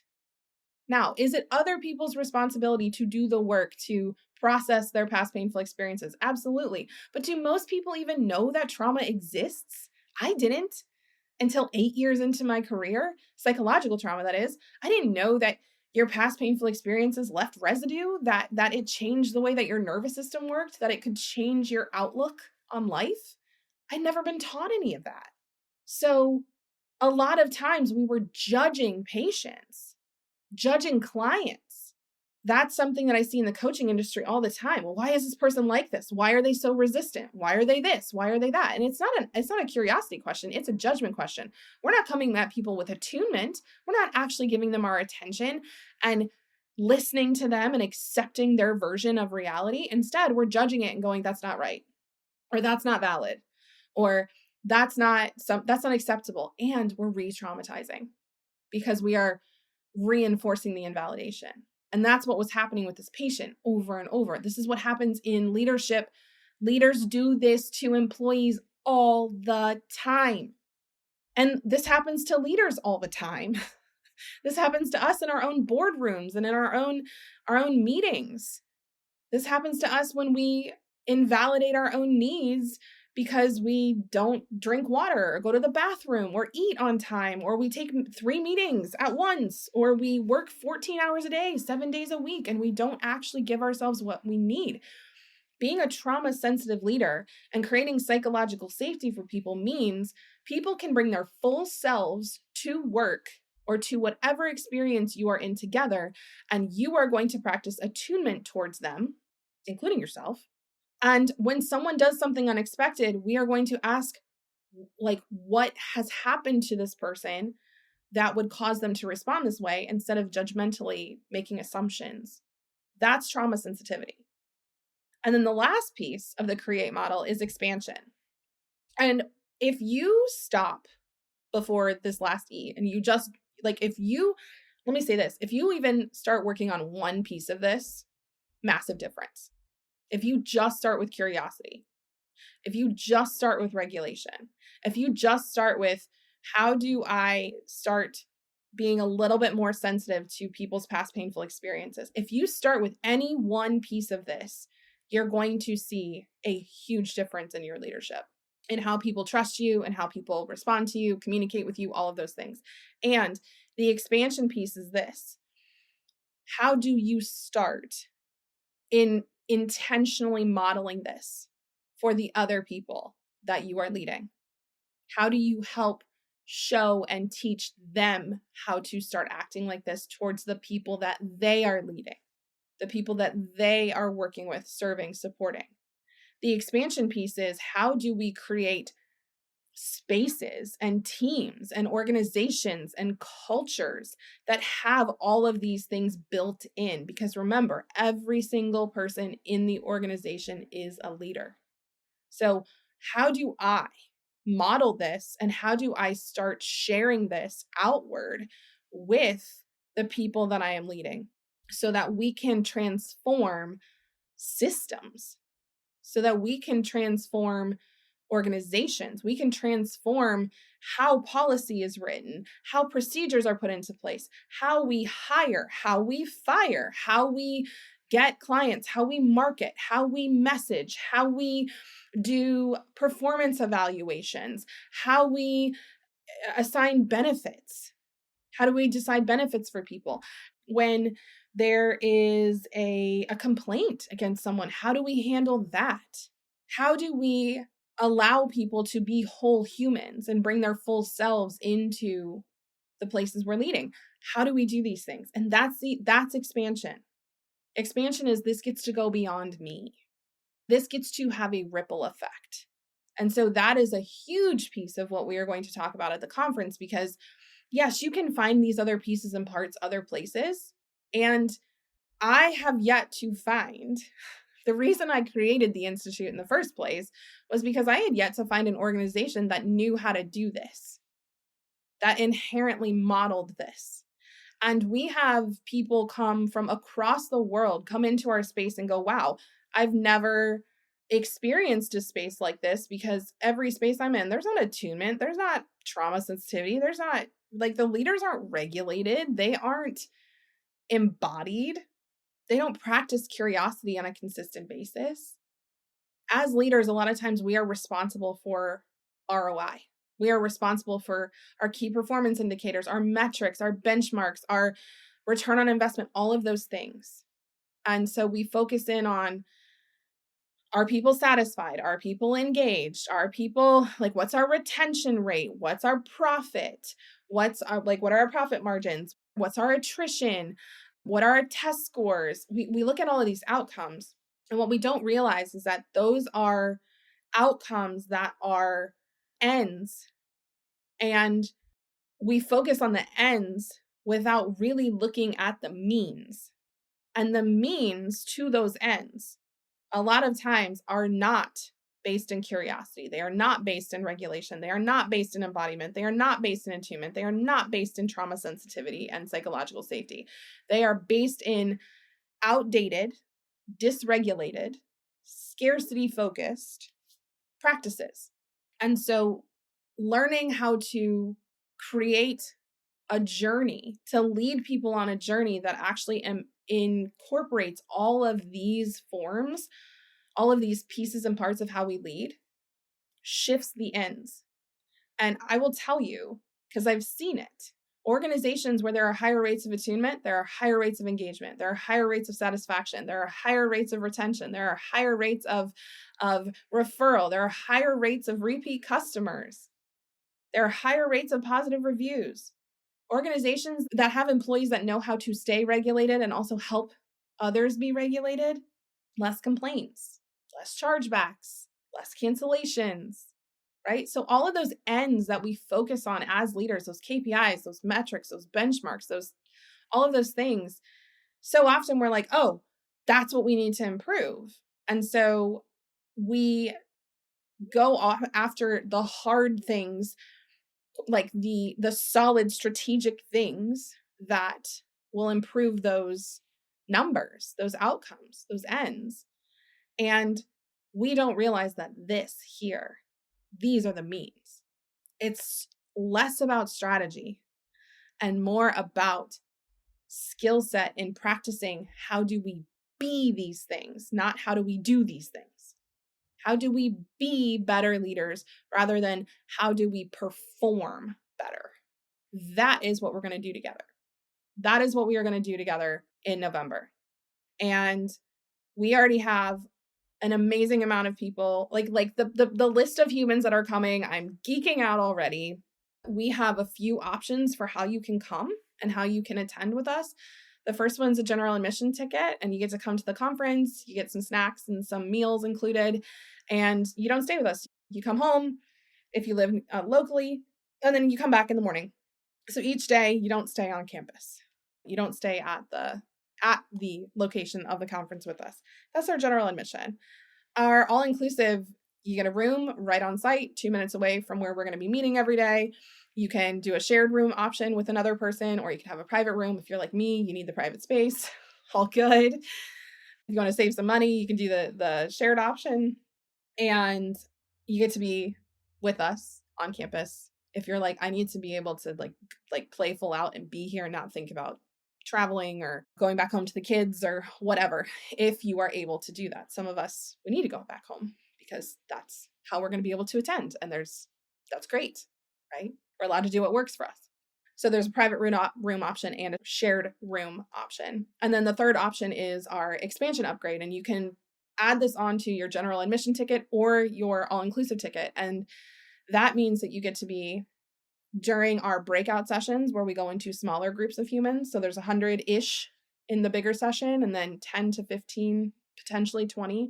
Now, is it other people's responsibility to do the work to process their past painful experiences? Absolutely. But do most people even know that trauma exists? I didn't until 8 years into my career, psychological trauma, that is. I didn't know that your past painful experiences left residue, that it changed the way that your nervous system worked, that it could change your outlook on life. I'd never been taught any of that. So a lot of times we were judging patients, judging clients. That's something that I see in the coaching industry all the time. Well, why is this person like this? Why are they so resistant? Why are they this? Why are they that? And it's not a curiosity question. It's a judgment question. We're not coming at people with attunement. We're not actually giving them our attention and listening to them and accepting their version of reality. Instead, we're judging it and going, that's not right, or that's not valid, or that's not acceptable. And we're re-traumatizing because we are reinforcing the invalidation. And that's what was happening with this patient over and over. This is what happens in leadership. Leaders do this to employees all the time. And this happens to leaders all the time. This happens to us in our own boardrooms and in our own meetings. This happens to us when we invalidate our own needs because we don't drink water or go to the bathroom or eat on time, or we take 3 meetings at once, or we work 14 hours a day, 7 days a week, and we don't actually give ourselves what we need. Being a trauma-sensitive leader and creating psychological safety for people means people can bring their full selves to work or to whatever experience you are in together, and you are going to practice attunement towards them, including yourself. And when someone does something unexpected, we are going to ask, like, what has happened to this person that would cause them to respond this way, instead of judgmentally making assumptions. That's trauma sensitivity. And then the last piece of the C.R.E.A.T.E model is expansion. And if you stop before this last E and you just, let me say this, if you even start working on one piece of this, massive difference. If you just start with curiosity, if you just start with regulation, if you just start with, how do I start being a little bit more sensitive to people's past painful experiences? If you start with any one piece of this, you're going to see a huge difference in your leadership, in how people trust you and how people respond to you, communicate with you, all of those things. And the expansion piece is this. How do you start in intentionally modeling this for the other people that you are leading? How do you help show and teach them how to start acting like this towards the people that they are leading, the people that they are working with, serving, supporting? The expansion piece is, how do we create spaces and teams and organizations and cultures that have all of these things built in? Because remember, every single person in the organization is a leader. So how do I model this, and how do I start sharing this outward with the people that I am leading, so that we can transform systems, so that we can transform organizations, we can transform how policy is written, how procedures are put into place, how we hire, how we fire, how we get clients, how we market, how we message, how we do performance evaluations, how we assign benefits. How do we decide benefits for people? When there is a complaint against someone, how do we handle that? How do we allow people to be whole humans and bring their full selves into the places we're leading? How do we do these things? And that's expansion. Expansion is, this gets to go beyond me. This gets to have a ripple effect. And so that is a huge piece of what we are going to talk about at the conference, because yes, you can find these other pieces and parts other places. And I have yet to find The reason I created the Institute in the first place was because I had yet to find an organization that knew how to do this, that inherently modeled this. And we have people come from across the world come into our space and go, wow, I've never experienced a space like this, because every space I'm in, there's not attunement, there's not trauma sensitivity, there's not, like, the leaders aren't regulated, they aren't embodied, they don't practice curiosity on a consistent basis. As leaders, a lot of times we are responsible for ROI. We are responsible for our key performance indicators, our metrics, our benchmarks, our return on investment, all of those things. And so we focus in on, are people satisfied? Are people engaged? Are people, like, what's our retention rate? What's our profit? What's our, like, what are our profit margins? What's our attrition? What are our test scores? We look at all of these outcomes. And what we don't realize is that those are outcomes that are ends. And we focus on the ends without really looking at the means. And the means to those ends, a lot of times, are not based in curiosity. They are not based in regulation. They are not based in embodiment. They are not based in attunement. They are not based in trauma sensitivity and psychological safety. They are based in outdated, dysregulated, scarcity-focused practices. And so learning how to create a journey, to lead people on a journey that actually incorporates all of these forms, all of these pieces and parts of how we lead, shifts the ends. And I will tell you, because I've seen it, organizations where there are higher rates of attunement, there are higher rates of engagement, there are higher rates of satisfaction, there are higher rates of retention, there are higher rates of referral, there are higher rates of repeat customers, there are higher rates of positive reviews. Organizations that have employees that know how to stay regulated and also help others be regulated, less complaints, less chargebacks, less cancellations, right? So all of those ends that we focus on as leaders, those KPIs, those metrics, those benchmarks, all of those things, so often we're like, oh, that's what we need to improve. And so we go off after the hard things, like the solid strategic things that will improve those numbers, those outcomes, those ends. And we don't realize that these are the means. It's less about strategy and more about skill set in practicing how do we be these things, not how do we do these things. How do we be better leaders rather than how do we perform better? That is what we're going to do together. That is what we are going to do together in November. And we already have an amazing amount of people, like the list of humans that are coming. I'm geeking out already. We have a few options for how you can come and how you can attend with us. The first one's a general admission ticket, and you get to come to the conference. You get some snacks and some meals included, and you don't stay with us. You come home if you live locally, and then you come back in the morning. So each day you don't stay on campus. You don't stay at the location of the conference with us. That's our general admission. Our all-inclusive, you get a room right on site, 2 minutes away from where we're going to be meeting every day. You can do a shared room option with another person, or you can have a private room. If you're like me, you need the private space. All good. If you want to save some money, you can do the shared option. And you get to be with us on campus. If you're like, I need to be able to like play full out and be here and not think about traveling or going back home to the kids or whatever, if you are able to do that. Some of us, we need to go back home because that's how we're going to be able to attend. And that's great, right? We're allowed to do what works for us. So there's a private room option and a shared room option. And then the third option is our expansion upgrade. And you can add this onto your general admission ticket or your all-inclusive ticket. And that means that you get to be during our breakout sessions where we go into smaller groups of humans. So there's 100-ish in the bigger session, and then 10 to 15, potentially 20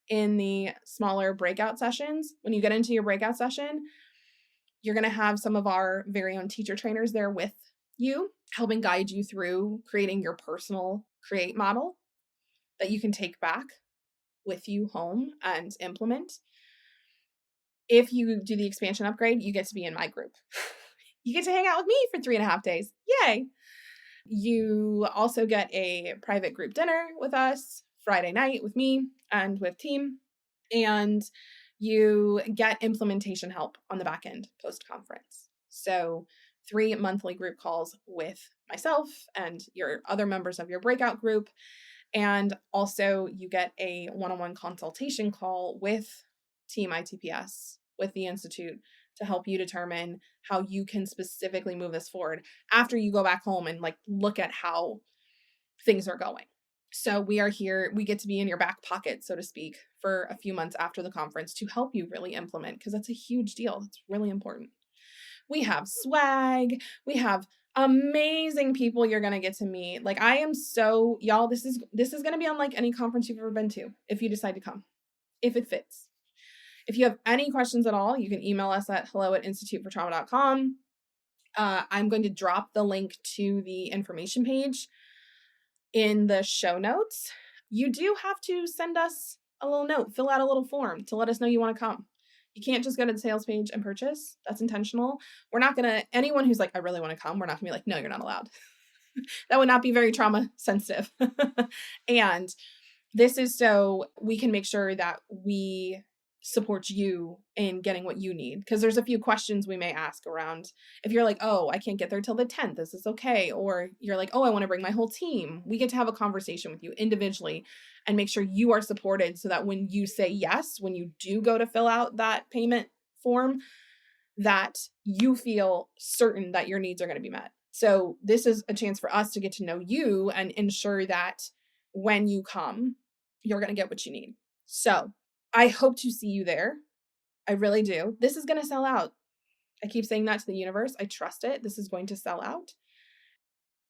in the smaller breakout sessions. When you get into your breakout session, you're going to have some of our very own teacher trainers there with you, helping guide you through creating your personal C.R.E.A.T.E model that you can take back with you home and implement. If you do the expansion upgrade, you get to be in my group. You get to hang out with me for 3.5 days. Yay. You also get a private group dinner with us Friday night with me and with team. And you get implementation help on the back end post-conference. So 3 monthly group calls with myself and your other members of your breakout group. And also you get a one-on-one consultation call with Team ITPS, with the Institute, to help you determine how you can specifically move this forward after you go back home and look at how things are going. So we are here, we get to be in your back pocket, so to speak, for a few months after the conference to help you really implement, because that's a huge deal. It's really important. We have swag. We have amazing people you're going to get to meet. I am so, y'all, this is going to be unlike any conference you've ever been to if you decide to come, if it fits. If you have any questions at all, you can email us at hello@institutefortrauma.com. I'm going to drop the link to the information page in the show notes. You do have to send us a little note, fill out a little form to let us know you want to come. You can't just go to the sales page and purchase. That's intentional. We're not going to, anyone who's I really want to come, we're not going to be no, you're not allowed. That would not be very trauma sensitive. And this is so we can make sure that we support you in getting what you need. Because there's a few questions we may ask around if you're oh, I can't get there till the 10th. Is this okay? Or you're oh, I want to bring my whole team. We get to have a conversation with you individually and make sure you are supported so that when you say yes, when you do go to fill out that payment form, that you feel certain that your needs are going to be met. So this is a chance for us to get to know you and ensure that when you come, you're going to get what you need. So I hope to see you there. I really do. This is going to sell out. I keep saying that to the universe. I trust it. This is going to sell out.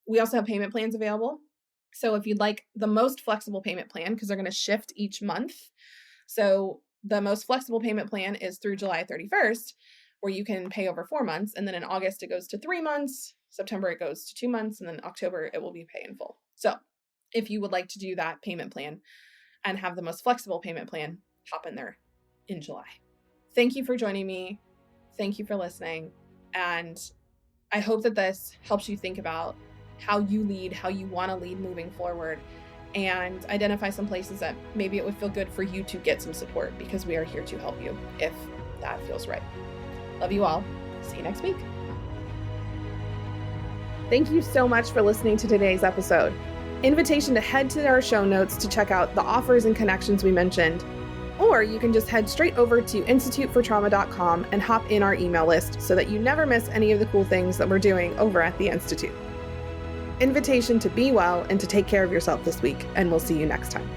We also have payment plans available. So if you'd like the most flexible payment plan, because they're going to shift each month. So the most flexible payment plan is through July 31st, where you can pay over 4 months. And then in August, it goes to 3 months. September, it goes to 2 months. And then October, it will be pay in full. So if you would like to do that payment plan and have the most flexible payment plan, hop in there in July. Thank you for joining me. Thank you for listening. And I hope that this helps you think about how you lead, how you want to lead moving forward, and identify some places that maybe it would feel good for you to get some support, because we are here to help you if that feels right. Love you all. See you next week. Thank you so much for listening to today's episode. Invitation to head to our show notes to check out the offers and connections we mentioned. Or you can just head straight over to institutefortrauma.com and hop in our email list so that you never miss any of the cool things that we're doing over at the Institute. Invitation to be well and to take care of yourself this week, and we'll see you next time.